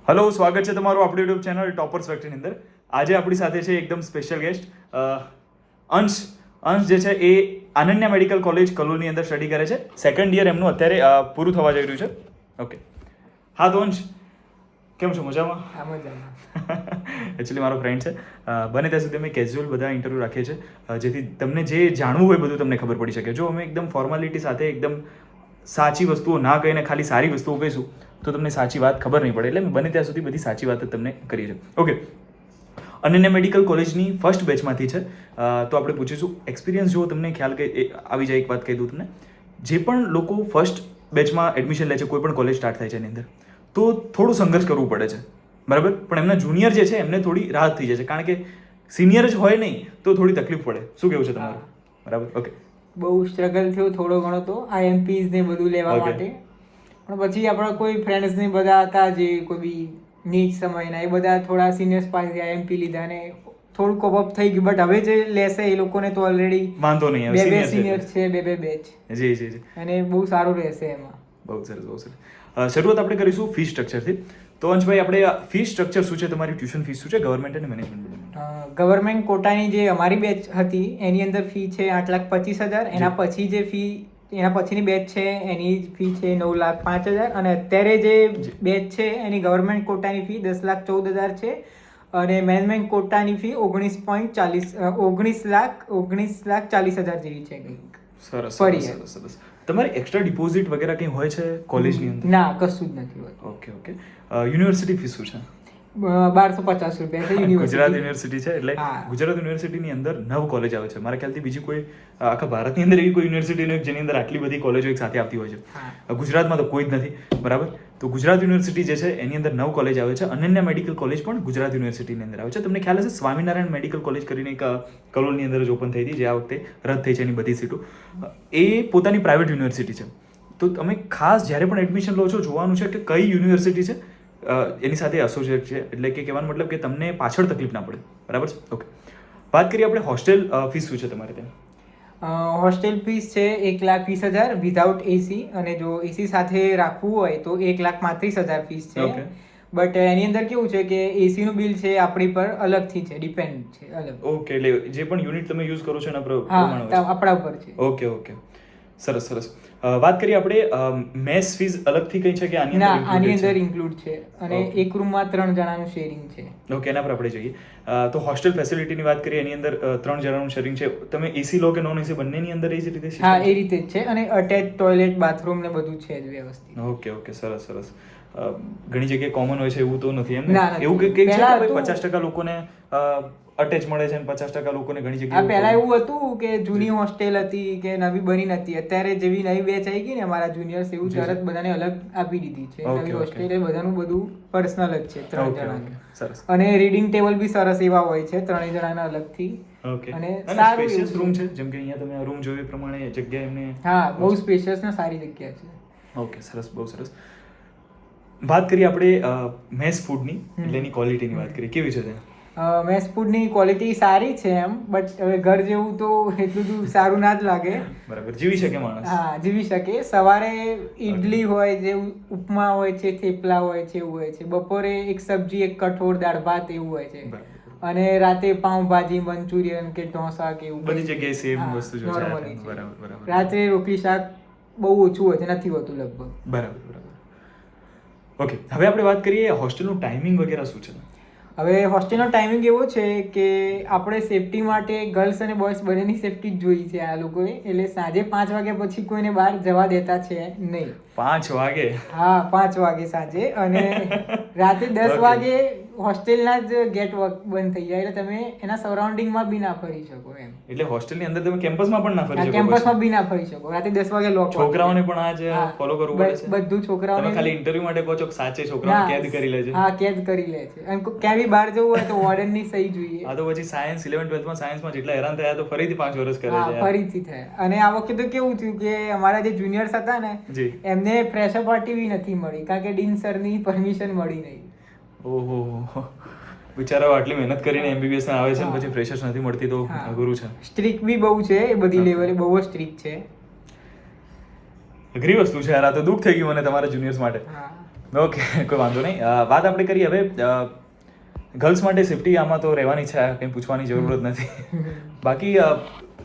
Hello, સ્વાગત છે તમારું આપણી યુટ્યુબ ચેનલ ટોપર્સ ફેક્ટરીની અંદર. આજે આપણી સાથે છે એકદમ સ્પેશિયલ ગેસ્ટ અંશ. અંશ જે છે એ અનન્યા મેડિકલ કોલેજ કલોલની અંદર સ્ટડી કરે છે. સેકન્ડ યર એમનું અત્યારે પૂરું થવા જઈ રહ્યું છે. ઓકે, હા તો અંશ કેમ છો? મજામાં? એકચ્યુઅલી મારો ફ્રેન્ડ છે. બને ત્યાં સુધી અમે કેઝ્યુઅલ બધા ઇન્ટરવ્યૂ રાખીએ છીએ જેથી તમને જે જાણવું હોય બધું તમને ખબર પડી શકે. જો અમે એકદમ ફોર્માલિટી સાથે એકદમ સાચી વસ્તુઓ ના કહીને ખાલી સારી વસ્તુઓ કહીશું તો તમને સાચી વાત ખબર નહીં પડે. એટલે બને ત્યાં સુધી બધી સાચી વાત જ તમને કરીએ છીએ. ઓકે, અનન્યા મેડિકલ કોલેજની ફર્સ્ટ બેચમાંથી છે. તો આપણે પૂછીશું એક્સપિરિયન્સ. જો તમને ખ્યાલ આવી જાય, એક વાત કહી દઉં તમને, જે પણ લોકો ફર્સ્ટ બેચમાં એડમિશન લે છે, કોઈ પણ કોલેજ સ્ટાર્ટ થાય છે એની અંદર, તો થોડું સંઘર્ષ કરવું પડે છે, બરાબર. પણ એમના જુનિયર જે છે એમને થોડી રાહત થઈ જાય છે, કારણ કે સિનિયર જ હોય નહીં તો થોડી તકલીફ પડે. શું કેવું છે તમારું? બરાબર. ઓકે, બહુ સ્ટ્રગલ થયો થોડો ઘણો તો આઈએમપીઝ ને બધું લેવા માટે. પણ પછી આપણા કોઈ ફ્રેન્ડ્સ ને બધા હતા જે કોઈ બી નીટ સમયના, એ બધા થોડા સિનિયર્સ પાસેથી આઈએમપી લીધા ને થોડું કોપઅપ થઈ ગયું. બટ હવે જે લેશે એ લોકોને તો ઓલરેડી વાંધો નહીં, બે સિનિયર છે, બે બેચ. જી જી જી. અને બહુ સારું રહેશે એમાં. બહુ સરસ, બહુ સરસ. શરૂઆત આપણે કરીશું ફી સ્ટ્રક્ચરથી. તો અંશભાઈ, આપણે ફી સ્ટ્રક્ચર શું છે? તમારી ટ્યુશન ફીસ શું છે ગવર્મેન્ટ અને મેનેજમેન્ટ? ગવર્મેન્ટ કોટાની જે અમારી બેચ હતી એની અંદર ફી છે 8,25,000. એના પછી જે ફી, એના પછીની બેચ છે એની ફી છે 9,05,000. અને અત્યારે જે બેચ છે એની ગવર્મેન્ટ કોટાની ફી 10,14,000 છે. અને મેનેજમેન્ટ કોટાની ફી 19,40,000 જેવી છે કંઈક. સરસ સરસ સરસ. તમારે એક્સ્ટ્રા ડિપોઝિટ વગેરે કંઈ હોય છે કોલેજની અંદર? ના, કશું જ નથી હોતું. Okay okay. યુનિવર્સિટી ફીસ શું છે? 1,250 રૂપિયા છે. ગુજરાત યુનિવર્સિટી છે, એટલે ગુજરાત યુનિવર્સિટીની અંદર 9 કોલેજ આવે છે. મારા ખ્યાલથી બીજી કોઈ આખા ભારતની અંદર એવી કોઈ યુનિવર્સિટી નથી જેની અંદર આટલી બધી કોલેજો એક સાથે આવતી હોય છે. ગુજરાતમાં તો કોઈ જ નથી, બરાબર. તો ગુજરાત યુનિવર્સિટી જે છે એની અંદર 9 કોલેજ આવે છે. અનન્યા મેડિકલ કોલેજ પણ ગુજરાત યુનિવર્સિટીની અંદર આવે છે. તમને ખ્યાલ હશે સ્વામિનારાયણ મેડિકલ કોલેજ કરીને એક કલોલની અંદર જ ઓપન થઈ હતી, જે આ વખતે રદ થઈ છે એની બધી સીટો. એ પોતાની પ્રાઇવેટ યુનિવર્સિટી છે. તો તમે ખાસ જ્યારે પણ એડમિશન લો છો જોવાનું છે કે કઈ યુનિવર્સિટી છે એની સાથે એસોસિએટ છે, એટલે કે કહેવાનો મતલબ કે તમને પાછળ તકલીફ ના પડે, બરાબર છે. ઓકે, વાત કરીએ આપણે હોસ્ટેલ ફીસ શું છે તમારે ત્યાં? હોસ્ટેલ ફીસ છે 1,20,000 વિધાઉટ એસી. અને જો એસી સાથે રાખવું હોય તો 1,35,000 ફીસ છે. બટ એની અંદર કેવું છે કે એસી નું બિલ છે આપણી પર અલગથી છે, ડિપેન્ડ છે અલગ. ઓકે, એટલે જે પણ યુનિટ તમે યુઝ કરો છો એના પર આપણા ઉપર છે. ઓકે ઓકે, સરસ સરસ. વાત કરીએ આપણે મેસ ફીસ અલગથી કઈ છે કે આની અંદર ઇન્ક્લુડ છે? અને એક રૂમમાં 3 જણાનું શેરિંગ છે. ઓકે, એના પર આપણે જોઈએ. તો હોસ્ટેલ ફેસિલિટીની વાત કરીએ, એની અંદર 3 જણાનું શેરિંગ છે. તમે એસી લો કે નોન એસી બંનેની અંદર એ જ રીતે? હા, એ રીતે જ છે. અને અટેચ ટોયલેટ, બાથરૂમ ને બધું છે જ વ્યવસ્થિત. ઓકે ઓકે, સરસ સરસ. ઘણી જગ્યાએ કોમન હોય છે એવું તો નથી એમ? એવું કંઈક છે કે 50% લોકોને અટેચ મળે છે અને 50% લોકોને ઘણી જગ્યાએ? પહેલા એવું હતું કે જૂની હોસ્ટેલ હતી કે નવી બની નથી. અત્યારે જેવી નવી બેચ આવી ગઈ ને અમારા જુનિયર્સ, એવું તરત બધાને અલગ આપી દીધી છે નવી હોસ્ટેલ. એ બધાનું બધું પર્સનલ જ છે 3 જણાનું. અને રીડિંગ ટેબલ બી સરસ એવા હોય છે 3 જણાના અલગથી. ઓકે, અને સ્પેશિયસ રૂમ છે, જેમ કે અહીંયા તમે રૂમ જોયો એ પ્રમાણે જગ્યા એમને? હા, બહુ સ્પેશિયસ ને સારી જગ્યા છે. ઓકે, સરસ, બહુ સરસ. વાત કરીએ આપણે મેસ ફૂડની, એટલે એની ક્વોલિટીની વાત કરીએ, કેવી છે ત્યાં? મેસ ફૂડની ક્વોલિટી સારી છે એમ, બટ હવે ઘર જેવું તો એટલું બધું સારું ના જ લાગે. બરાબર, જીવી શકે માણસ? હા, જીવી શકે. સવારે ઈડલી હોય, જે ઉપમા હોય છે, થેપલા હોય છે, એવું હોય છે. બપોરે એક સબ્જી, એક કઠોળ, દાળ ભાત એવું હોય છે. અને રાતે પાઉંભાજી, મંચુરિયન કે ઢોસા કે એવું બધી જગ્યાએ સેમ વસ્તુ જો છે. બરાબર બરાબર. રાત્રે રોટલી શાક બહુ ઓછું હોય છે, નથી હોતું લગભગ. બરાબર બરાબર. ઓકે, હવે આપણે વાત કરીએ હોસ્ટેલનું ટાઈમિંગ વગેરે શું છે? હવે હોસ્ટેલનો ટાઈમિંગ એવો છે કે આપણે સેફટી માટે ગર્લ્સ અને બોયઝ બંનેની સેફટી જ જોઈ છે આ લોકોએ. એટલે સાંજે 5 વાગ્યા પછી કોઈને બહાર જવા દેતા છે નહીં. 5 વાગે? હા, 5 વાગે સાંજે. અને રાતે 10 વાગે હોસ્ટેલના જ ગેટ બંધ થઈ જાય, એટલે તમે એના સરાઉન્ડિંગમાં બી ના ફરી શકો એમ. એટલે હોસ્ટેલની અંદર તમે કેમ્પસમાં પણ ના ફરી શકો? કેમ્પસમાં બી ના ફરી શકો. રાતે 10 વાગે લોક. છોકરાઓને પણ આ જ ફોલો કરવું પડે છે? બધું છોકરાઓને. તમે ખાલી ઇન્ટરવ્યુ માટે કહો છો કે સાચે છોકરાઓને કેદ કરી લે છે? હા, કેદ કરી લે છે. અને ક્યાં બી બહાર જવું હોય તો વોર્ડનની સહી જોઈએ. આ તો પછી સાયન્સ 11th 12th માં સાયન્સમાં જેટલા હેરાન થયા તો ફરીથી 5 વર્ષ કરે છે. ફરીથી થયા. અને આ વખતે તો કેવું થયું કે અમારા જે જુનિયર્સ હતા ને, એમને ફ્રેશર પાર્ટી બી નથી મળી, કારણ કે ડીન સરની પરમિશન મળી નહીં. ઓહો, બિચારાઓ આટલી મહેનત કરીને એમબીબીએસ માં આવે છે ને પછી ફ્રેશર્સ નથી મળતી તો અઘરું છે. સ્ટ્રિક્ટ બી બહુ છે, એ બધી લેવલે બહુ જ સ્ટ્રિક્ટ છે. અઘરી વસ્તુ છે યાર, આ તો દુઃખ થઈ ગયું મને તમારા જુનિયર્સ માટે. ઓકે, કોઈ વાંધો નહીં. વાત આપણે કરીએ હવે ગર્લ્સ માટે સેફટી આમાં તો રહેવાની છે, કંઈ પૂછવાની જરૂરત નથી. બાકી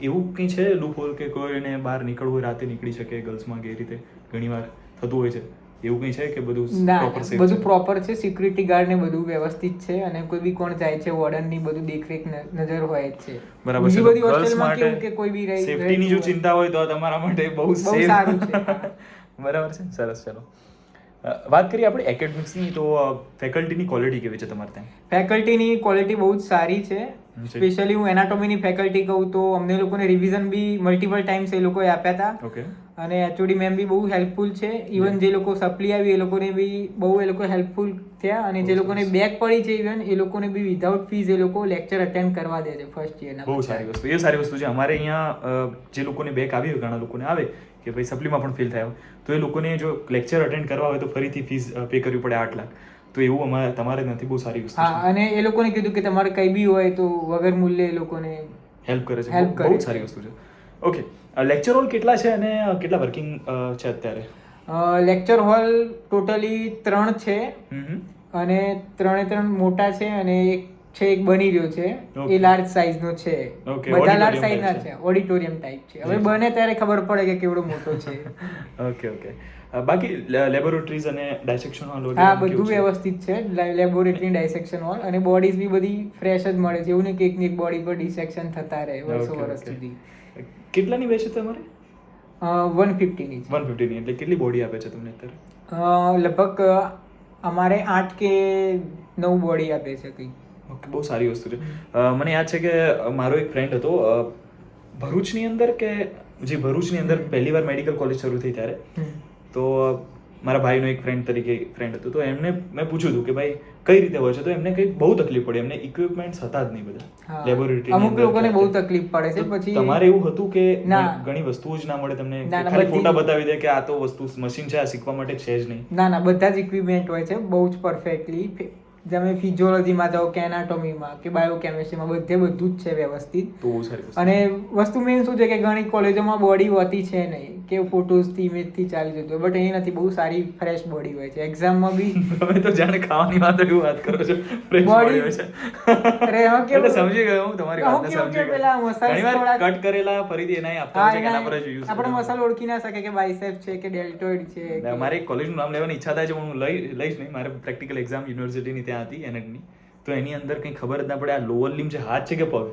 એવું કંઈ છે લૂપ હોલ કે કોઈને બહાર નીકળવું હોય રાતે નીકળી શકે ગર્લ્સમાં કે એ રીતે ઘણીવાર થતું હોય છે, એવું કંઈ છે કે બધું ના પ્રોપર સેફ બધું પ્રોપર છે, સિક્યુરિટી ગાર્ડ ને બધું વ્યવસ્થિત છે અને કોઈ બી કોણ જાય છે વોર્ડન ની બધું દેખરેખ નજર હોય જ છે. બરાબર છે. બીજી બધી ગર્લ્સ હોસ્ટેલમાં કેવું માટે કે કોઈ બી રહી સેફટીની જો ચિંતા હોય તો આ તમારા માટે બહુ બહુ સારું છે. બરાબર છે, સરસ. ચલો વાત કરીએ આપણે એકેડમિક્સની, તો ફેકલ્ટીની ક્વોલિટી કેવી છે તમારે ત્યાં? ફેકલ્ટીની ક્વોલિટી બહુ જ સારી છે. છે. સ્પેશિયલી હું એનાટોમીની ફેકલ્ટી કહું તો અમને લોકોને રિવિઝન બી મલ્ટિપલ ટાઈમ્સ એ લોકોએ આપ્યા હતા. ઓકે. અને એચઓડી મેમ બી બહુ હેલ્પફુલ છે. ઇવન જે લોકો સપ્લી આવી એ લોકોને બી બહુ એ લોકો હેલ્પફુલ થયા અને જે લોકોને બેક પડી છે ઇવન એ લોકોને બી વિધાઉટ ફીઝ એ લોકો લેક્ચર અટેન્ડ કરવા દે છે ફર્સ્ટ યરના. બહુ સારી વસ્તુ, એ સારી વસ્તુ છે. અમારે અહીંયા જે લોકોને બેક આવી હોય, ઘણા લોકોને આવે કે ભાઈ સપ્લીમાં પણ ફેલ થયા હોય, તો એ લોકોને જો લેક્ચર અટેન્ડ કરવા હોય તો ફરીથી ફીસ પે કરવી પડે 8 લાખ. તો એવું અમારે તમારે નથી, બહુ સારી વસ્તુ હા, અને એ લોકોને કીધું કે તમારે કંઈ બી હોય તો વગર મૂલ્યે એ લોકોને હેલ્પ કરે છે. help કરે બહુ છે. સારી વસ્તુ છે. ઓકે, લેક્ચર હોલ કેટલા છે અને કેટલા વર્કિંગ છે અત્યારે? લેક્ચર હોલ ટોટલી 3 છે હમ. અને 3 મોટા છે અને એક બની રહ્યો છે. Okay. એ લાર્જ સાઈઝ નો છે. Okay, બધા લાર્જ auditorium સાઈઝ ના type છે, ઓડિટોરિયમ ટાઈપ છે. હવે જી. બને ત્યારે ખબર પડે કે કેવડો મોટો છે. Okay okay. બાકી લેબોરેટરીઝ અને ડાયસેક્શન હોલ હા, બધું વ્યવસ્થિત છે. લેબોરેટરી ડાયસેક્શન હોલ અને બોડીઝ બી બધી ફ્રેશ જ મળે છે. એવું નહીં કે એકની એક બોડી પર ડિસેક્શન થતા રહે વર્ષો વર્ષ સુધી. કેટલાની બેચ છે તમારે? 150 ની છે. 150 ની. એટલે કેટલી બોડી આપે છે તમને અત્યારે? લગભગ અમારે 8 કે 9 બોડી આપે છે કંઈ. ઓકે, બહુ સારી વસ્તુ છે. મને યાદ છે કે મારો એક ફ્રેન્ડ હતો ભરૂચની અંદર, કે જે ભરૂચની અંદર પહેલી વાર મેડિકલ કોલેજ શરૂ થઈ ત્યારે, તો મારા ભાઈનો એક ફ્રેન્ડ તરીકે ફ્રેન્ડ હતો, તો એમને મેં પૂછ્યું હતું કે ભાઈ કઈ રીતે હોય છે, તો એમને કંઈક બહુ તકલીફ પડી. એમને ઇક્વિપમેન્ટ્સ હતા જ નહીં બધા લેબોરેટરી. અમુક લોકોને બહુ તકલીફ પડે છે. પછી તમારે એવું હતું કે ના. ઘણી વસ્તુઓ જ ના મળે તમને, ના, ખાલી બધી- ફોટા બતાવી દે કે આ તો વસ્તુ મશીન છે, આ શીખવા માટે છે જ નહીં? ના બધા જ ઇક્વિપમેન્ટ હોય છે બહુ જ પરફેક્ટલી. તમે ફિઝિયોલોજીમાં જાઓ કે એનાટોમીમાં કે બાયોકેમિસ્ટ્રીમાં બધું જ છે વ્યવસ્થિત. તો બહુ સારી વસ્તુ. અને વસ્તુ મેઇન શું છે કે ઘણી કોલેજોમાં બોડી હોતી છે નહીં, કે ફોટોઝથી ઇમેજથી ચાલી જતું હોય, બટ એ નથી. બહુ સારી ફ્રેશ બોડી હોય છે. એક્ઝામમાં બી તમે તો જાણે ખાવાની વાત એવી વાત કરો છો. Fresh Body- body હોય છે. અરે એમાં કેવું- એટલે સમજી ગયો હું તમારી અમુક વાતને, કેવું સમજી કે ગયો. પેલા મસાજ ઘણીવાર થોડા- કટ કરેલા ફરીથી એના આપતા હા, હોય છે કે એના પર જ use આપણે કરો. મસાલો ઓળખી ના શકે કે બાયસેપ છે કે ડેલ્ટોઇડ છે કે- મારે એક કોલેજનું નામ લેવાની ઈચ્છા થાય છે, પણ હું લઈશ નહીં. મારે પ્રેક્ટિકલ એક્ઝામ યુનિવર્સિટીની ત્યાં હતી એનએડની, તો એની અંદર કંઈ ખબર જ ના પડે આ લોઅર લિમ્બ છે, હાથ છે કે પગ,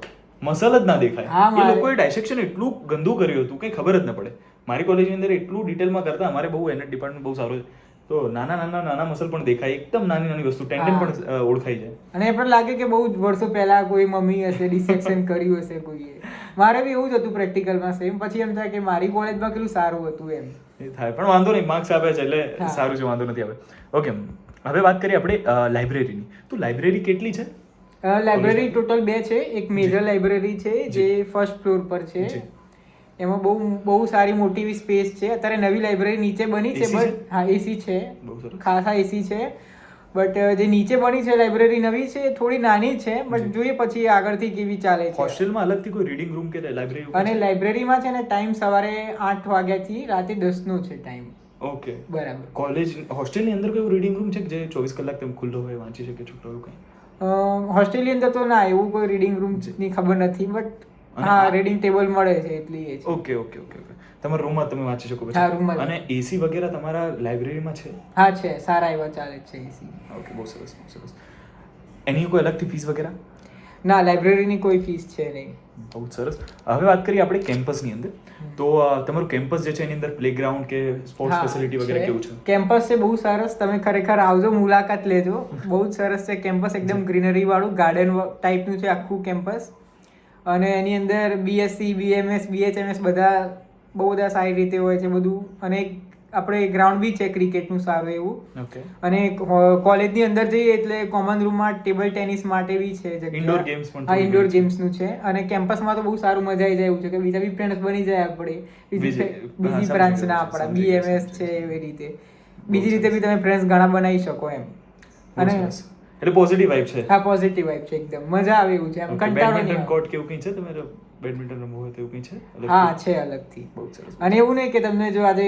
મસલ જ ના દેખાય. હા, એ મારે- લોકોએ ડાયસેક્શન એટલું ગંદુ કર્યું હતું કંઈ ખબર જ ના પડે. મારી કોલેજની અંદર એટલું ડિટેલમાં કરતા, અમારે બહુ એનએડ ડિપાર્ટમેન્ટ બહુ સારું છે, તો નાના મસલ પણ દેખાય, એકદમ નાની વસ્તુ, ટેન્ડન હા. પણ ઓળખાઈ જાય. અને એ પણ લાગે કે બહુ જ વર્ષો પહેલા કોઈ મમ્મી હશે ડિસેક્શન કર્યું હશે કોઈએ. મારે બી એવું જ હતું પ્રેક્ટિકલમાં સેમ. પછી એમ થાય કે મારી કોલેજમાં કેટલું સારું હતું એમ. એ થાય, પણ વાંધો નહીં, માર્ક્સ આપે છે એટલે હા. સારું છે, વાંધો નથી આવે. ઓકે, હવે વાત કરીએ આપણે લાઇબ્રેરીની. તો લાઇબ્રેરી કેટલી છે? લાઇબ્રેરી ટોટલ 2 છે. એક મેજર લાઇબ્રેરી છે જે ફર્સ્ટ ફ્લોર પર છે. જી. એમાં બહુ સારી મોટી એવી સ્પેસ છે. અત્યારે નવી લાઇબ્રેરી નીચે બની છે, AC છે? બટ હા એસી છે, બહુ સરસ. ખાસા એસી છે. બટ જે નીચે બની છે લાઇબ્રેરી નવી છે, થોડી નાની છે, બટ જોઈએ પછી આગળથી કેવી ચાલે છે. હોસ્ટેલમાં અલગથી કોઈ રીડિંગ રૂમ કે લાઇબ્રેરી? અને લાઇબ્રેરીમાં છે ને ટાઈમ સવારે 8 વાગ્યાથી રાતે 10 નો છે ટાઈમ. ઓકે, બરાબર. કોલેજ હોસ્ટેલની અંદર કોઈ રીડિંગ રૂમ છે કે જે 24 કલાક તેમ ખુલ્લો હોય, વાંચી શકે છોકરાઓ કંઈ? હોસ્ટેલની અંદર તો ના એવું કોઈ રીડિંગ રૂમ ની ખબર નથી, બટ અને હા આ- રીડિંગ ટેબલ મળે છે એટલી એ છે. ઓકે. તમારા રૂમમાં તમે વાંચી શકો હા, રૂમમાં જ. અને એસી વગેરે તમારા લાઇબ્રેરીમાં છે? હા છે, સારા એવા ચાલે છે એસી. ઓકે, બહુ સરસ. એની કોઈ અલગથી ફીસ વગેરે? ના લાઇબ્રેરીની કોઈ ફીસ છે નહીં. બહુ સરસ. હવે વાત કરીએ આપણે કેમ્પસની અંદર. તો તમારું કેમ્પસ જે છે એની અંદર પ્લેગ્રાઉન્ડ કે સ્પોર્ટ્સ હા, ફેસિલિટી વગેરે કેવું છે? કેમ્પસ છે બહુ સરસ. તમે ખરેખર આવજો, મુલાકાત લેજો. બહુ જ સરસ છે કેમ્પસ. એકદમ ગ્રીનરી વાળું ગાર્ડન ટાઈપનું છે આખું કેમ્પસ. અને એની અંદર બીએસસી, બીએમએસ, બીએચએમએસ બધા બહુ બધા સારી રીતે હોય છે બધું. અને આપણે ગ્રાઉન્ડ બી છે ક્રિકેટનું સારું એવું. ઓકે. અને કોલેજની અંદર જઈએ એટલે કોમન રૂમમાં ટેબલ ટેનિસ માટે બી છે જગ્યા. Indoor games પણ હા, થોડી ઇન્ડોર ઘણી છે. ગેમ્સનું છે. અને કેમ્પસમાં તો બહુ સારું મજા આવી જાય એવું છે કે બીજા બી ફ્રેન્ડ્સ બની જાય આપણે. બીજી- હા, બીજી સમજી બ્રાન્ચના ગયો, આપણા સમજી ગયો, બીએમએસ સમજી છે ગયો. એવી રીતે. બીજી રીતે બી તમે ફ્રેન્ડ્સ ઘણા બનાવી શકો એમ. બહુ અને સરસ. એટલે પોઝિટિવ વાઇબ છે. હા પોઝિટિવ વાઇબ છે એકદમ. મજા આવે એવું છે. આમ Okay, કંટાળો નહીં બેડમિન્ટન આવે. કોર્ટ કેવું કંઈ છે તમારે? બેડમિન્ટન રમવું હોય તો એવું કંઈ છે અલગથી? હા છે અલગથી. બહુ સરસ. અને એવું નહીં કે તમને જો આજે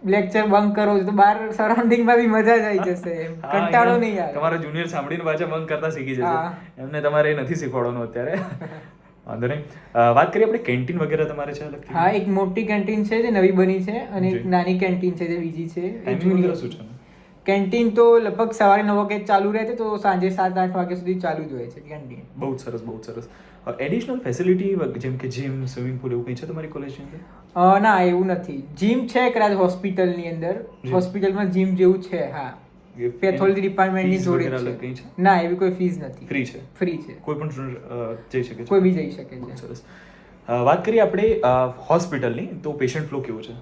લેક્ચર બંક કરો છો તો બહાર સરાઉન્ડિંગમાં બી મજા જ આવી જશે એમ કંટાળો નહીં આવે. તમારા જુનિયર સાંભળીને પાછા બંક કરતા શીખી જશે. હા. એમને તમારે એ નથી શીખવાડવાનું અત્યારે. વાંધો નહીં. વાત કરીએ આપણે કેન્ટીન વગેરે તમારે છે અલગથી? હા, એક મોટી કેન્ટીન છે જે નવી બની છે અને એક જી. નાની કેન્ટીન છે જે બીજી છે એ Timing જૂની. વગેરે શું છે? કેન્ટીન તો લગભગ સવારે 9 વાગે ચાલુ રહે છે તો સાંજે 7-8 વાગ્યા સુધી ચાલુ જ હોય છે કેન્ટીન. બહુ જ સરસ, બહુ જ સરસ. એડિશનલ ફેસિલિટી જેમ કે જીમ, સ્વિમિંગ પુલ એવું કંઈ છે તમારી કોલેજની અંદર? ના એવું નથી. જીમ છે કદાચ હોસ્પિટલની અંદર, જી. હોસ્પિટલમાં જીમ જેવું છે. હા, પેથોલોજી ડિપાર્ટમેન્ટની Fees જોડે વગેરે જ અલગ કંઈ છે. છે? ના, એવી કોઈ ફીસ નથી. ફ્રી છે? ફ્રી છે, કોઈ પણ સ્ટુડન્ટ જઈ શકે છે? કોઈ બી જઈ શકે બહુ છે. સરસ. વાત કરીએ આપણે હોસ્પિટલની, તો પેશન્ટ ફ્લો કેવો છે?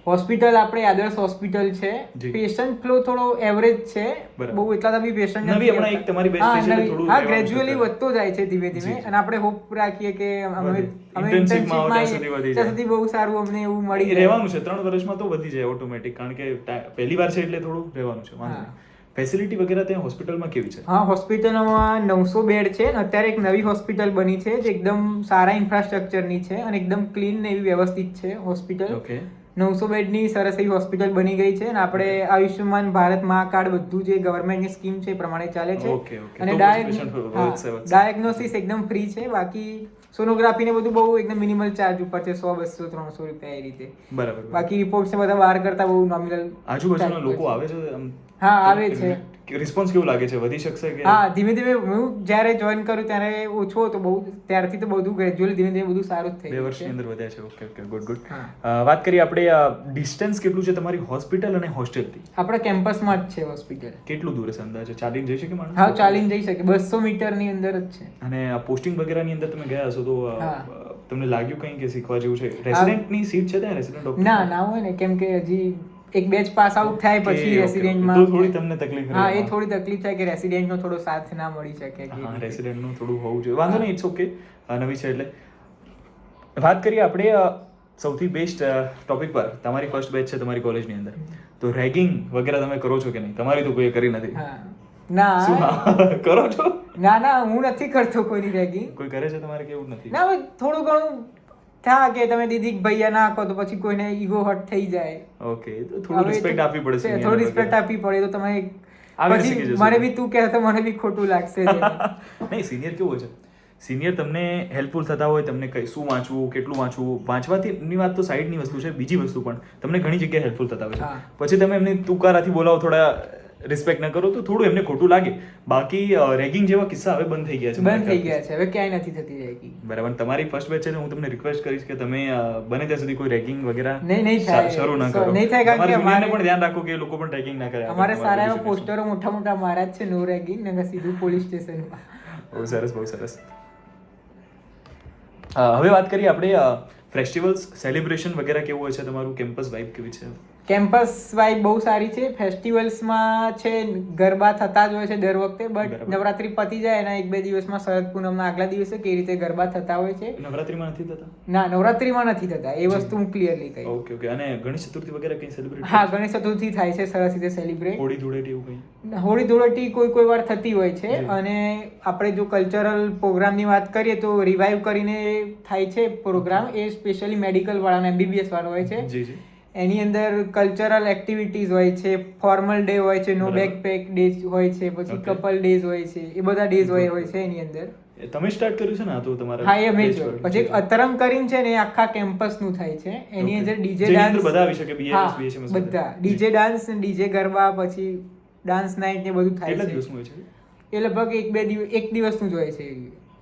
હોસ્પિટલ આપણે આદર્શ હોસ્પિટલ છે. જી. પેશન્ટ ફ્લો થોડો એવરેજ છે, બરાબર. બહુ એટલા બી પેશન્ટ નવી હમણાં એક તમારી batch થઈ છે એટલે થોડું હા, રહેવાનું ગ્રેજ્યુઅલી છે. વધતો જાય છે ધીમે ધીમે જી. અને આપણે હોપ રાખીએ કે અમે વધે. અમે Internship માં આવો ત્યાં internship સુધી માં વધી ત્યાં જાય. સુધી બહુ સારું અમને એવું મળી એ જાય. રહેવાનું છે 3 વર્ષમાં તો વધી જાય ઓટોમેટિક, કારણ કે પહેલી વાર છે એટલે થોડું રહેવાનું છે. વાંધો હા. નહીં. ફેસિલિટી વગેરે ત્યાં હોસ્પિટલમાં કેવી છે? હા, હોસ્પિટલમાં 900 બેડ છે અને અત્યારે એક નવી હોસ્પિટલ બની છે જે એકદમ સારા ઇન્ફ્રાસ્ટ્રક્ચરની છે અને એકદમ ક્લીન ને એવી વ્યવસ્થિત છે હોસ્પિટલ. ઓકે. 900 બેડની સરસ એવી હોસ્પિટલ બની ગઈ છે અને આપણે આયુષ્યમાન ભારત મા કાર્ડ બધું જે ગવર્મેન્ટની સ્કીમ છે એ પ્રમાણે ચાલે છે. Okay, okay. અને તો patient વધશે, વધશે. ડાયગ્નોસિસ એકદમ ફ્રી છે. બાકી સોનોગ્રાફી ને બધું બહુ એકદમ મિનિમલ ચાર્જ ઉપર છે, 100, 200, 300 રૂપિયા એ રીતે. બરાબર. બાકી રિપોર્ટ્સ બધા બહાર કરતા બહુ નોમિનલ. આજુબાજુના લોકો આવે છે આમ? હા, આવે છે. રિસ્પોન્સ કેવું લાગે છે? વધી શકશે કે? હા, ધીમે ધીમે હું જ્યારે જોઈન કર્યું ત્યારે ઓછો હતો બહુ, ત્યારથી તો બધું ગ્રેજ્યુઅલી ધીમે ધીમે બધું સારું જ થઈ 2 ગયું વર્ષની છે. અંદર વધ્યા છે. Okay, okay, good, good. હા. વાત કરીએ આપણે ડિસ્ટન્સ કેટલું છે તમારી હોસ્પિટલ અને હોસ્ટેલથી? આપણા કેમ્પસમાં જ છે હોસ્પિટલ. કેટલું દૂર છે અંદાજે? ચાલીને જઈ શકે માણસ? હા, ચાલીને જઈ શકે, 200 મીટરની અંદર જ છે. અને આ પોસ્ટિંગ વગેરેની અંદર તમે ગયા હશો તો હા. તમને લાગ્યું કંઈ કે શીખવા જેવું છે? રેસિડેન્ટની સીટ છે ત્યાં? Resident doctor? ના હોય ને, કેમ કે હજી એક બેચ પાસ આઉટ થાય પછી ઓકે, ઓકે. રેસિડેન્ટમાં તો થોડી તમને તકલીફ રહે હા, એ એમાં. થોડી તકલીફ થાય કે રેસિડેન્ટનો થોડો સાથ ના મળી શકે કે હા, રીતે. રેસિડેન્ટનું થોડું હોવું જોઈએ. વાંધો નહીં, ઇટ્સ ઓકે. નવી છે એટલે. વાત કરીએ આપણે સૌથી બેસ્ટ ટોપિક પર. તમારી ફર્સ્ટ બેચ છે તમારી કોલેજની અંદર, તો રેગિંગ વગેરે તમે કરો છો કે નહીં? તમારી તો કોઈએ કરી નથી. હા. શું ના હા, કરો છો? ના હું નથી કરતો કોઈની રેગિંગ. કોઈ કરે છે તમારે કે એવું નથી? ના, હવે થોડું ઘણું થાય કે તમે દીદી ભૈયા ના કહો તો પછી કોઈને ઈગો હર્ટ થઈ જાય. ઓકે, તો થોડું હવે રિસ્પેક્ટ તો આપવી પડે છે. થોડી રિસ્પેક્ટ આપવી પડે તો તમે આવીને શીખી પછી જશો. મને બી તું કહે તો મને બી ખોટું લાગશે જ એમાં. નહીં, સિનિયર કેવું છે, સિનિયર તમને હેલ્પફુલ થતા હોય, તમને કઈ શું વાંચવું, કેટલું વાંચવું, વાંચવાથી વાત તો સાઈડની વસ્તુ છે, બીજી વસ્તુ પણ તમને ઘણી જગ્યાએ હેલ્પફુલ થતા હોય છે. હા. પછી તમે એમને તુકારાથી બોલાવો, થોડા રિસ્પેક્ટ ન કરો તો થોડું એમને ખોટું લાગે. બાકી રેગિંગ જેવા કિસ્સા હવે બંધ થઈ ગયા છે. બંધ થઈ ગયા છે, હવે ક્યાંય નથી થતી રેગિંગ. બરાબર. તમારી ફર્સ્ટ બેચ છે તો હું તમને રિક્વેસ્ટ કરીશ કે તમે બને ત્યાં સુધી કોઈ રેગિંગ વગેરે નહીં થાય. શરૂ ન કરો. નહીં થાય, કારણ કે તમારા junior ને અમારે- પણ ધ્યાન રાખો કે એ લોકો પણ રેગિંગ ના કરે. અમારે તમારા સારા એવા education. પોસ્ટરો મોટા મોટા મારા જ છે, નો રેગિંગ, ને સીધું પોલીસ સ્ટેશનમાં. બહુ સરસ, બહુ સરસ. હવે વાત કરીએ આપણે ફેસ્ટિવલ્સ, સેલિબ્રેશન વગેરે કેવું હોય છે તમારું? કેમ્પસ વાઇબ કેવી છે? કેમ્પસ વાઇબ બહુ સારી છે. ફેસ્ટિવલ્સમાં છે ગરબા થતા જ હોય છે દર વખતે, બટ બરાબર. નવરાત્રી પતી જાય એના 1-2 દિવસમાં શરદ પૂનમના આગલા દિવસે કે રીતે ગરબા થતા હોય છે. નવરાત્રીમાં નથી થતા? ના, નવરાત્રીમાં નથી થતા, એ વસ્તુ હું ક્લિયરલી કહી. Okay, okay. અને ગણેશ ચતુર્થી વગેરે કંઈ સેલિબ્રેટ? હા, ગણેશ ચતુર્થી થાય છે સરસ રીતે સેલિબ્રેટ. હોળી ધૂળેટી એવું કંઈ? હોળી ધૂળેટી કોઈ વાર થતી હોય છે. જી. અને આપણે જો કલ્ચરલ પ્રોગ્રામની વાત કરીએ તો રિવાઇવ કરીને થાય છે પ્રોગ્રામ, એ સ્પેશિયલી મેડિકલ વાળાનો, MBBS વાળો હોય છે. જી, જી. એની અંદર કલ્ચરલ એક્ટિવિટીઝ હોય છે, ફોર્મલ ડે હોય છે, નો બરાબર. બેકપેક ડે હોય છે, પછી Okay. કપલ ડેઝ હોય છે, એ બધા ડેઝ હોય છે એની અંદર. એ તમે સ્ટાર્ટ કર્યું છે ને આ તો તમારા? હા, એ મેં batch જોયું. પર? પછી એક અતરંગ કરીને છે ને, એ આખા કેમ્પસનું થાય છે. એની Okay. અંદર ડીજે જેની અંદર ડાન્સ, બધા આવી શકે, BMS, BHMS બધા ડીજે ડાન્સ, ડીજે ગરબા, પછી ડાન્સ નાઇટ ને બધું થાય કેટલા છે. દિવસનું હોય છે? એ લગભગ એક દિવસનું જ હોય છે.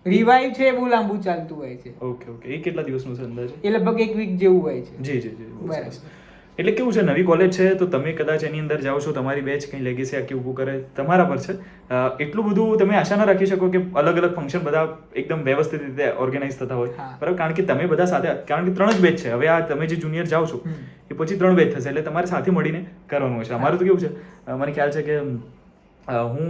રિવાઇવ છે એ બહુ લાંબુ ચાલતું હોય છે. Okay, okay. એ કેટલા દિવસનું છે અંદાજે? એ લગભગ એક વીક જેવું હોય છે. જી, જી, જી. બહુ બરાબર. સરસ. એટલે કેવું છે, નવી કોલેજ છે તો તમે કદાચ એની અંદર જાઓ છો, તમારી બેચ કંઈ લેગેસી આખી ઊભું કરે, તમારા પર છે. એટલું બધું તમે આશા ના રાખી શકો કે અલગ અલગ ફંક્શન બધા એકદમ વ્યવસ્થિત રીતે ઓર્ગેનાઇઝ થતા હોય. હા. બરાબર. કારણ કે તમે બધા સાથે, કારણ કે 3 જ બેચ છે. હવે આ તમે જે જુનિયર જાઓ છો એ પછી 3 બેચ થશે, એટલે તમારે સાથે મળીને કરવાનું હોય છે. અમારું તો કેવું છે, મને ખ્યાલ છે કે હું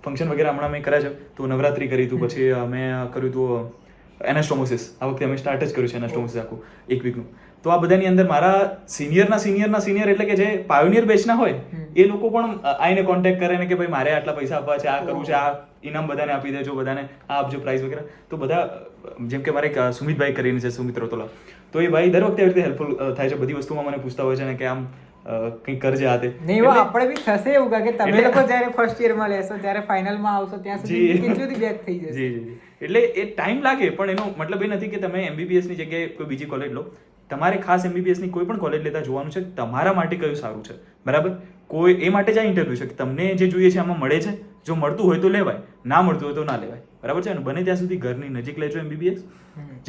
ફંક્શન વગેરે હમણાં મેં કર્યા છે, તો નવરાત્રી કરી હતું, પછી મેં કર્યું હતું એનાસ્ટોમોસિસ. આ વખતે અમે સ્ટાર્ટ જ કર્યું છે એનાસ્ટોમોસિસ આખું 1 વીકનું. તો આ બધાની અંદર મારા સિનિયર એટલે કે જે પાયોનિયર બેચના હોય એ લોકો પણ આઈને કોન્ટેક્ટ કરે ને કે ભાઈ મારે આટલા પૈસા આપવા છે, આ કરવું છે, આ ઇનામ બધાને આપી દેજો, બધાને આ આપજો પ્રાઇઝ વગેરે. તો બધા જેમ કે મારે એક સુમિતભાઈ કરીને છે, સુમિત રોતોલા, તો એ ભાઈ દર વખતે એવી રીતે હેલ્પફુલ થાય છે, બધી વસ્તુમાં મને પૂછતા હોય છે ને કે આમ કંઈક કરજે આ તે. નહીં આપણે બી થશે એવું કે તમે લોકો જ્યારે ફર્સ્ટ યરમાં લેશો ત્યારે ફાઇનલમાં આવશો ત્યાં સુધી કેટલી બધી બેચ થઈ જશે. જી. એટલે એ ટાઈમ લાગે, પણ એનો મતલબ એ નથી કે તમે MBBS ની જગ્યાએ કોઈ બીજી કોલેજ લો. તમારે ખાસ MBBS ની કોઈ પણ કોલેજ લેતા જોવાનું છે તમારા માટે કયું સારું છે, બરાબર. કોઈ એ માટે જ આ ઇન્ટરવ્યુ છે કે તમને જે જોઈએ છે આમાં મળે છે, જો મળતું હોય તો લેવાય, ના મળતું હોય તો ના લેવાય, બરાબર છે. અને બને ત્યાં સુધી ઘરની નજીક લેજો MBBS,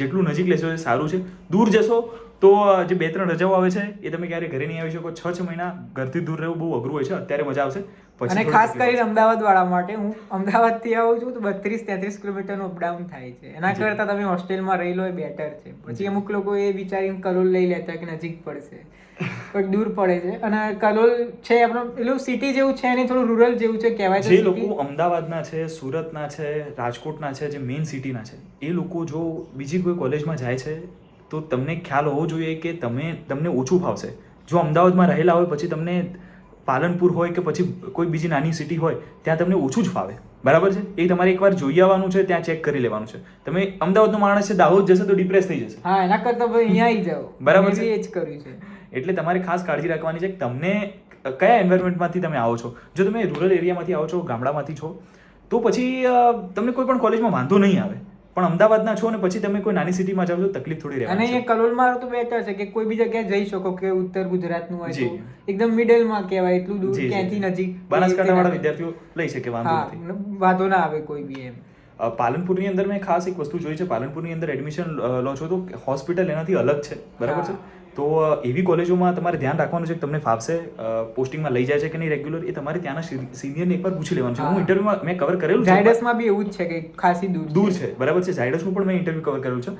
જેટલું નજીક લેશો એ સારું છે. દૂર જશો તો જે 2-3 રજાઓ આવે છે એ તમે ક્યારે ઘરે નહીં આવી શકો. 6-6 મહિના ઘરથી દૂર રહેવું બહુ અઘરું હોય છે. અત્યારે મજા આવશે. અને ખાસ કરીને અમદાવાદ વાળા માટે, હું અમદાવાદ થી આવું છું તો 32-33 કિલોમીટરનું અપડાઉન થાય છે. એના કરતા તમે હોસ્ટેલમાં રહી લો એ બેટર છે. પછી અમુક લોકો એ વિચારીને કલોલ લઈ લેતા કે નજીક પડશે, પણ દૂર પડે છે. અને કલોલ છે આપણું પેલું સિટી જેવું છે નહીં, થોડું રૂરલ જેવું છે કહેવાય છે. જે લોકો અમદાવાદના છે, સુરતના છે, રાજકોટના છે, જે મેઇન સિટીના છે, એ લોકો જો બીજી કોઈ કોલેજમાં જાય છે તો તમને ખ્યાલ હોવો જોઈએ કે તમને ઓછું ફાવશે. જો અમદાવાદમાં રહેલા હોય પછી તમને પાલનપુર હોય કે પછી કોઈ બીજી નાની સિટી હોય ત્યાં તમને ઓછું જ ફાવે, બરાબર છે. એ તમારે એકવાર જોઈ આવવાનું છે, ત્યાં ચેક કરી લેવાનું છે. તમે અમદાવાદનો માણસ છે, દાહોદ જશે તો ડિપ્રેસ થઈ જશે. હા, એના કરતા ભાઈ અહીંયા આવી જાઓ, બરાબર છે. એ જ કર્યું છે. એટલે તમારે ખાસ કાળજી રાખવાની છે કે તમને કયા એન્વાયરમેન્ટમાંથી તમે આવો છો. જો તમે રૂરલ એરિયામાંથી આવો છો, ગામડામાંથી છો, તો પછી તમને કોઈ પણ કોલેજમાં વાંધો નહીં આવે. પણ અમદાવાદના છો ને પછી તમે કોઈ નાની સિટીમાં જાવ તો તકલીફ થોડી રહેવાની છે. અને એ કલોલમાં તો બેટર છે કે કોઈ બી જગ્યાએ જઈ શકો, કે ઉત્તર ગુજરાતનું હોય તો એકદમ મિડલમાં કહેવાય, એટલું દૂર ક્યાંથી નજીક. બનાસકાંઠાવાળા વિદ્યાર્થીઓ લઈ શકે, વાંધો નથી, વાંધો ના આવે કોઈ બી એમ. પાલનપુરની અંદર મેં ખાસ એક વસ્તુ જોઈ છે. પાલનપુરની અંદર એડમિશન લો છો તો હોસ્પિટલ એનાથી અલગ છે, બરાબર છે. તો એવી કોલેજોમાં તમારે ધ્યાન રાખવાનું છે કે તમને ફાવશે, પોસ્ટિંગમાં લઈ જાય છે કે નહીં રેગ્યુલર, એ તમારે ત્યાંના સિનિયરને એકવાર પૂછી લેવાનું છે. હું ઇન્ટરવ્યુમાં મેં કવર કરેલું છે. ઝાયડસમાં બી એવું જ છે કે ખાસી દૂર છે, બરાબર છે. ઝાયડસનું પણ મેં ઇન્ટરવ્યુ કવર કરેલું છે.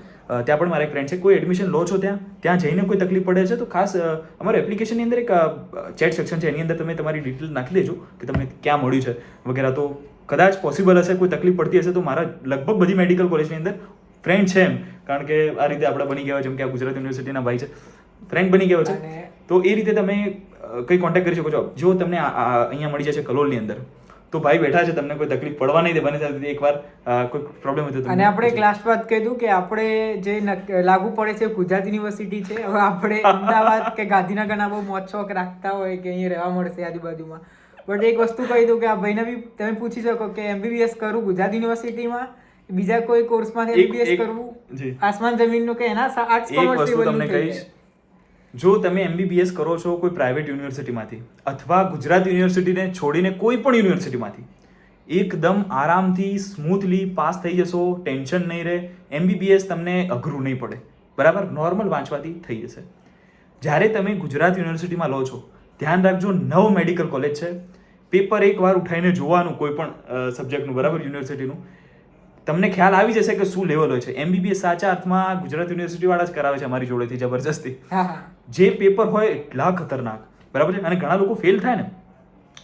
ત્યાં પણ મારા એક ફ્રેન્ડ છે. કોઈ એડમિશન લો છો ત્યાં જઈને કોઈ તકલીફ પડે છે તો ખાસ અમારા એપ્લિકેશનની અંદર એક ચેટ સેક્શન છે, એની અંદર તમે તમારી ડિટેલ નાખી દેજો કે તમને ક્યાં મળ્યું છે વગેરે. તો કદાચ પોસિબલ હશે, કોઈ તકલીફ પડતી હશે તો મારા લગભગ બધી મેડિકલ કોલેજની અંદર ફ્રેન્ડ છે એમ, કારણ કે આ રીતે આપણે બની ગયા જેમ કે આ ગુજરાત યુનિવર્સિટીના ભાઈ છે, ફ્રેન્ડ બની ગયો છે. તો એ રીતે તમે કંઈ કોન્ટેક્ટ કરી શકો છો. જો તમને અહીંયા મળી જશે કલોલની અંદર તો ભાઈ બેઠા છે, તમને કોઈ તકલીફ પડવા નહીં દે. બને ત્યાં એકવાર કોઈ પ્રોબ્લેમ હોય તો. અને આપણે એક લાસ્ટ વાત કીધું કે આપણે જે લાગુ પડે છે ગુજરાત યુનિવર્સિટી છે. હવે આપણે અમદાવાદ કે ગાંધીનગરના બહુ મોજ શોખ રાખતા હોય કે અહીંયા રહેવા મળશે આજુબાજુમાં, બટ એક વસ્તુ કહી દઉં કે આ ભાઈને બી તમે પૂછી શકો કે MBBS કરવું ગુજરાત યુનિવર્સિટીમાં, બીજા કોઈ કોર્સમાં MBBS કરવું આસમાન જમીનનું, કે એના આર્ટ્સ કોમર્સ તમને કહીશ. જો તમે MBBS કરો છો કોઈ પ્રાઇવેટ યુનિવર્સિટીમાંથી અથવા ગુજરાત યુનિવર્સિટીને છોડીને કોઈ પણ યુનિવર્સિટીમાંથી, એકદમ આરામથી સ્મૂથલી પાસ થઈ જશો, ટેન્શન નહીં રહે. MBBS તમને અઘરું નહીં પડે, બરાબર, નોર્મલ વાંચવાથી થઈ જશે. જ્યારે તમે ગુજરાત યુનિવર્સિટીમાં લો છો, ધ્યાન રાખજો 9 મેડિકલ કોલેજ છે. પેપર એકવાર ઉઠાઈને જોવાનું કોઈ પણ સબ્જેક્ટનું, બરાબર, યુનિવર્સિટીનું, તમને ખ્યાલ આવી જશે કે શું લેવલ હોય છે. MBBS સાચા અર્થમાં ગુજરાત યુનિવર્સિટી વાળા જ કરાવે છે અમારી જોડેથી જબરજસ્તી. જે પેપર હોય એટલા ખતરનાક, બરાબર છે. અને ઘણા લોકો ફેલ થાય ને,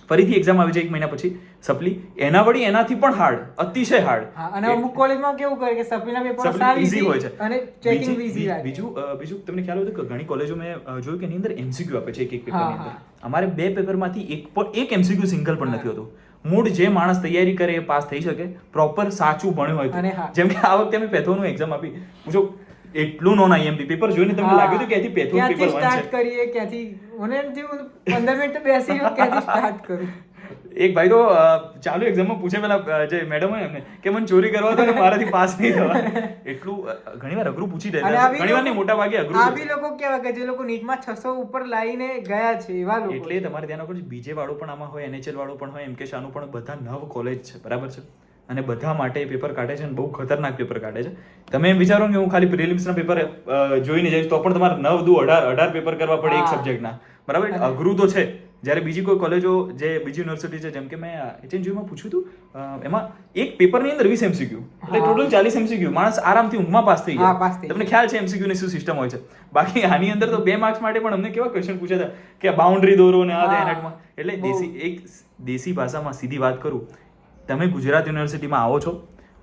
ફરીથી એક્ઝામ આવી જાય 1 મહિના પછી સપ્લી, એના વળી એનાથી પણ હાર્ડ, અતિશય હાર્ડ. અને અમુક કોલેજમાં કેવું કરે કે સપ્લીના પેપર ઈઝી હોય છે અને ચેકિંગ ઈઝી રાખે. બીજું તમને ખ્યાલ હોય તો ઘણી કોલેજો મેં જોયું કે એની અંદર MCQ આપે છે એક પેપરની અંદર. અમારે 2 પેપરમાંથી એક MCQ સિંગલ પણ નથી હોતું. મૂળ જે માણસ તૈયારી કરે એ પાસ થઈ શકે, પ્રોપર સાચું ભણ્યું હોય તો. જેમ કે આ વખતે અમે પેથોનું એક્ઝામ આપી, જો એટલું નોન IMP પેપર જોઈને તમને લાગ્યું હતું કે અહીંથી પેથોનું પેપર 1 છે. સ્ટાર્ટ કરીએ ક્યાંથી, મને એમ થયું 15 મિનિટ બેસી ક્યાંથી સ્ટાર્ટ કરું. એક ભાઈ તો ચાલુ એક્ઝામમાં પૂછે પેલા જે મેડમ હોય એમને કે મને ચોરી કરવા દો ને મારાથી પાસ નહીં થવા. એટલું ઘણીવાર અઘરું પૂછી દે, ઘણીવાર નહીં, મોટા ભાગે અઘરું. આ બી લોકો કેવા કે જે લોકો નીટમાં 600 ઉપર લાવીને ગયા છે એવા લોકો. એટલે તમારે ધ્યાન રાખવું, બીજે વાળો પણ આમાં હોય, NHL વાળો પણ હોય, MK શાહનું પણ, બધા 9 કોલેજ છે, બરાબર છે. અને બધા માટે પેપર કાઢે છે અને બહુ ખતરનાક પેપર કાઢે છે. તમે એમ વિચારો કે હું ખાલી પ્રિલિમ્સના પેપર જોઈને જઈશ તો પણ તમારે 9, 10, 18 પેપર કરવા પડે એક સબ્જેક્ટના, બરાબર. અઘરું તો છે. જ્યારે બીજી કોઈ કોલેજો, જે બીજી યુનિવર્સિટી છે, જેમ કે મેં HNGUમાં પૂછ્યું હતું, એમાં એક પેપરની અંદર 20 MCQ, એટલે ટોટલ 40 MCQ. માણસ આરામથી ઊંઘમાં પાસ થઈ જાય. તમને ખ્યાલ છે MCQ ની શું સિસ્ટમ હોય છે. બાકી આની અંદર તો 2 માર્ક્સ માટે પણ અમને કેવા ક્વેશ્ચન પૂછ્યા હતા કે બાઉન્ડ્રી દોરો ને આ એનાટમાં. એટલે દેશી ભાષામાં સીધી વાત કરું, તમે ગુજરાત યુનિવર્સિટીમાં આવો છો,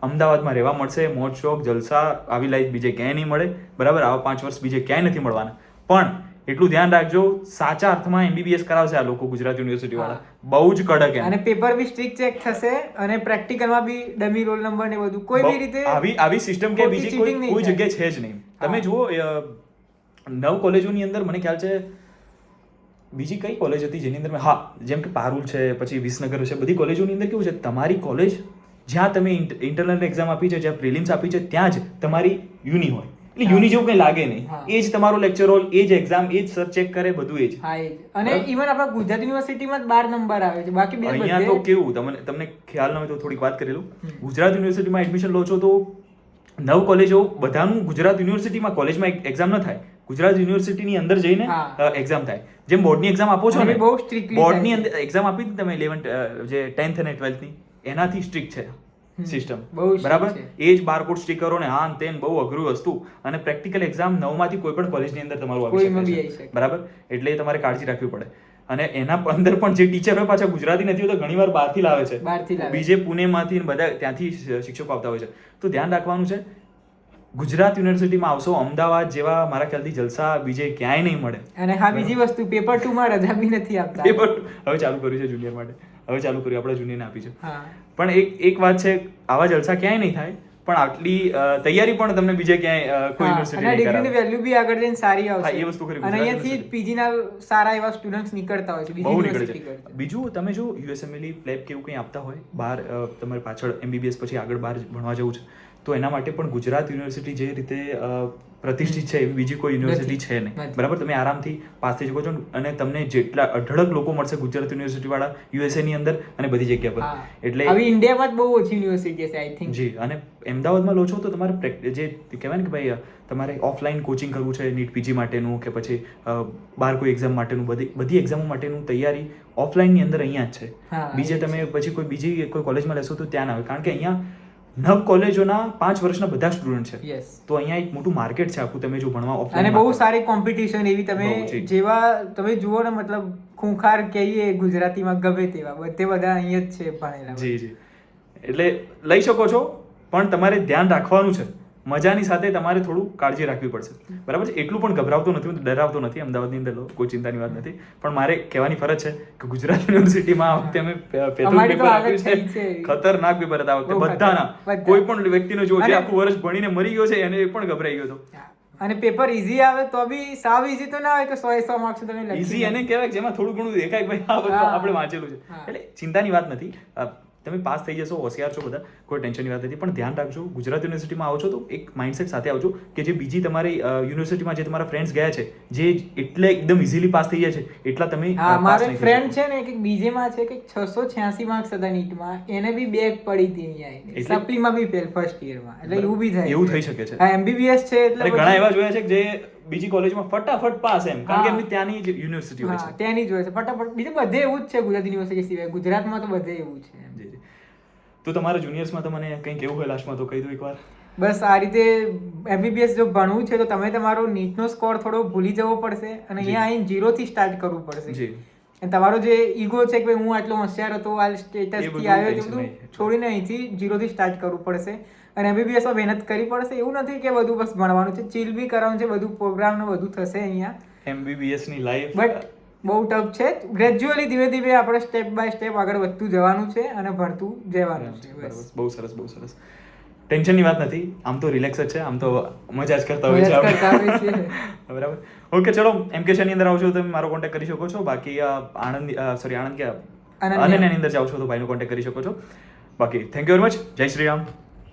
અમદાવાદમાં રહેવા મળશે, મોજ શોખ જલસા, આવી લાઈફ બીજે ક્યાંય નહીં મળે, બરાબર. આવા 5 વર્ષ બીજે ક્યાંય નથી મળવાના. પણ એટલું ધ્યાન રાખજો, સાચા અર્થમાં MBBS કરાવશે આ લોકો ગુજરાત યુનિવર્સિટી વાળા, બહુ જ કડક એમ. અને પેપર બી સ્ટ્રિક્ટ ચેક થશે અને પ્રેક્ટિકલમાં બી ડમી રોલ નંબર ને બધું કોઈ બી રીતે આવી સિસ્ટમ કે બીજી કોઈ જગ્યાએ છે જ નહીં. તમે જુઓ 9 કોલેજોની અંદર મને ખ્યાલ છે, બીજી કઈ કોલેજ હતી જેની અંદર જેમ કે પારુલ છે, પછી વિસનગર છે, બધી કોલેજોની અંદર કેવું છે, તમારી કોલેજ જ્યાં તમે ઇન્ટરનલ એક્ઝામ આપી છે, જ્યાં પ્રિલિમ્સ આપી છે, ત્યાં જ તમારી યુની હોય. એટલે યુની જેવું કઈ લાગે નહીં, એ જ તમારો લેક્ચર હોલ, એ જ એક્ઝામ, એ જ સર ચેક કરે, બધું એ જ. અને ઇવન આપણા ગુજરાત યુનિવર્સિટીમાં જ 12 નંબર આવે છે, બાકી બીજે અહીંયા તો કેવું, તમને ખ્યાલ ન હોય તો થોડીક વાત કરી લઉં. ગુજરાત યુનિવર્સિટીમાં એડમિશન લો છો તો 9 કોલેજો બધાનું ગુજરાત યુનિવર્સિટીમાં કોલેજમાં એક્ઝામ ન થાય, ગુજરાત યુનિવર્સિટીની અંદર જઈને એક્ઝામ થાય. જેમ બોર્ડની એક્ઝામ આપો છો ને, બહુ સ્ટ્રિક્ટલી બોર્ડની અંદર એક્ઝામ આપી હતી તમે 11 જે 10th અને 12th ની, એનાથી સ્ટ્રિક્ટ છે સિસ્ટમ, બરાબર. એ જ બારકોડ સ્ટીકરો ને હા તેન બહુ અઘરું વસ્તુ, અને પ્રેક્ટિકલ એક્ઝામ 9 માંથી કોઈ પણ કોલેજની અંદર તમારું આવી શકે છે, બરાબર. એટલે તમારે કાળજી રાખવી પડે. અને એના અંદર પણ જે ટીચર હોય પાછા ગુજરાતી નથી હોતા, ઘણીવાર બહારથી લાવે છે, બીજે પુણેમાંથી બધા ત્યાંથી શિક્ષકો આવતા હોય છે. તો ધ્યાન રાખવાનું છે, ગુજરાત યુનિવર્સિટીમાં આવશો, અમદાવાદ જેવા મારા ખ્યાલથી જલસા બીજે ક્યાંય નહીં મળે. અને હા, બીજી વસ્તુ, પેપર 2 માં રજા બી નથી આપતા. પેપર હવે ચાલુ કર્યું છે જુનિયર માટે, હવે ચાલુ કર્યું, આપણા જુનિયરને આપી છે. પણ એક વાત છે, આવા જલસા ક્યાંય નહીં થાય, પણ આટલી તૈયારી પણ તમને બીજે ક્યાંય કોઈ યુનિવર્સિટી અને ડિગ્રીની વેલ્યુ બી આગળ જઈને સારી આવશે. એ વસ્તુ ખરી. અને અહીંયાથી પીજી ના સારા એવા સ્ટુડન્ટ્સ નીકળતા હોય છે, બીજી યુનિવર્સિટી કરતા. બીજું તમે જો USMLE પ્લેબ કેવું કંઈ આપતા હોય બહાર, તમારે પાછળ MBBS પછી આગળ બહાર ભણવા જવું છે, તો એના માટે પણ ગુજરાત યુનિવર્સિટી જે રીતે પ્રતિષ્ઠિત છે એવી બીજી કોઈ યુનિવર્સિટી છે નહીં, બરાબર. તમે આરામથી પાસ થઈ શકો છો, અને તમને જેટલા અઢળક લોકો મળશે ગુજરાત યુનિવર્સિટી વાળા USA ની અંદર અને બધી જગ્યા પર. એટલે હવે ઇન્ડિયામાં જ બહુ ઓછી યુનિવર્સિટી છે આઈ થિંક. જી. અને અમદાવાદમાં લો છો તો તમારે જે કહેવાય ને કે ભાઈ તમારે ઓફલાઈન કોચિંગ કરવું છે, નીટ PG માટેનું કે પછી બહાર કોઈ એક્ઝામ માટેનું, બધી એક્ઝામો માટેનું તૈયારી ઓફલાઈનની અંદર અહીંયા જ છે. બીજે તમે પછી કોઈ બીજી કોઈ કોલેજમાં લેશો તો ત્યાં ના આવે, કારણ કે અહીંયા 9 કોલેજોના 5 વર્ષના બધા સ્ટુડન્ટ છે. તો અહીંયા એક મોટું માર્કેટ છે આખું, તમે જો ભણવા ઓફલાઈન, અને બહુ સારી કોમ્પિટિશન એવી, તમે જેવા તમે જુઓ ને, મતલબ ખૂંખાર કહીએ ગુજરાતીમાં ગમે તેવા બધા અહીંયા જ છે ભણેલા. જી. એટલે લઈ શકો છો, પણ તમારે ધ્યાન રાખવાનું છે, મજાની સાથે તમારે થોડું કાળજી રાખવી પડશે, બરાબર છે. એટલું પણ ગભરાવતો નથી, ડરાવતો નથી. અમદાવાદની અંદર લો, કોઈ ચિંતાની વાત નથી, પણ મારે કહેવાની ફરજ છે કે ગુજરાત યુનિવર્સિટીમાં આ વખતે અમે પેપર આપ્યું છે, ખતરનાક પેપર હતા આ વખતે બધાના. કોઈ પણ વ્યક્તિનો જો જે આખું વર્ષ ભણીને મરી ગયો છે એને એ પણ ગભરાઈ ગયો હતો. અને પેપર ઈઝી આવે તો બી સાવ ઈઝી તો ના હોય કે 100 માર્ક્સ તમે લખી. ઈઝી એને કહેવાય જેમાં થોડું ઘણું દેખાય ભાઈ આ બધું આપણે વાંચેલું છે, એટલે ચિંતાની વાત નથી. તમે પાસ થઈ જશો, હોશિયાર છો બધા, કોઈ ટેન્શનની વાત નથી. પણ ધ્યાન રાખજો, ગુજરાત યુનિવર્સિટીમાં આવો છો તો એક માઇન્ડસેટ સાથે આવજો કે જે બીજી તમારી યુનિવર્સિટીમાં જે તમારા ફ્રેન્ડ્સ ગયા છે, જે એટલે એકદમ ઇઝીલી પાસ થઈ જાય છે, એટલા તમે. મારો એક ફ્રેન્ડ છે ને, કે બીજેમાં છે કે 686 માર્ક્સ હતા નીટમાં, એને બી બેક પડી હતી અહીંયા, સપ્લીમાં બી ફેલ ફર્સ્ટ યરમાં. એટલે એવું બી થાય, એવું થઈ શકે છે. હા, MBBS છે એટલે ઘણા એવા જોયા છે કે જે બીજી કોલેજમાં ફટાફટ પાસ, એમ કારણ કે એમની ત્યાંની જ યુનિવર્સિટી હોય છે, ત્યાંની જ હોય છે ફટાફટ. બીજે બધે એવું જ છે, ગુજરાત યુનિવર્સિટી સિવાય ગુજરાતમાં તો બધે એવું છે. તો તમારા જુનિયર્સમાં તો મને કંઈક એવું હોય લાસ્ટમાં તો કહી દો એકવાર. બસ આ રીતે MBBS જો ભણવું છે તો તમે તમારો નીટનો સ્કોર થોડો ભૂલી જવો પડશે, અને અહીંયા આવીને 0 થી સ્ટાર્ટ કરવું પડશે. અને તમારો જે ઈગો છે કે હું આટલો હોશિયાર હતો, આ સ્ટેટસથી આવ્યો, તે બધું છોડીને અહીંથી 0 થી સ્ટાર્ટ કરવું પડશે. અને MBBSમાં મહેનત કરવી પડશે. એવું નથી કે બધું બસ ભણવાનું છે, ચીલ બી કરવાનું છે, બધું પ્રોગ્રામ ને બધું થશે અહીંયા. MBBS ની લાઈફ બટ બહુ ટફ છે. ગ્રેજ્યુઅલી ધીમે ધીમે આપણે સ્ટેપ બાય સ્ટેપ આગળ વધતું જવાનું છે અને ભણતું જવાનું છે. બહુ સરસ, બહુ સરસ. ટેન્શનની વાત નથી, આમ તો રિલેક્સ જ છે, આમ તો મજા જ કરતા હોય છે. બરાબર. ઓકે, ચલો MKCની અંદર આવશો તમે મારો કોન્ટેક્ટ કરી શકો છો. બાકી આણંદ કે અનન્યાની અંદર જાઓ છો તો ભાઈનો કોન્ટેક્ટ કરી શકો છો. બાકી થેન્ક યુ વેરી મચ. જય શ્રી રામ.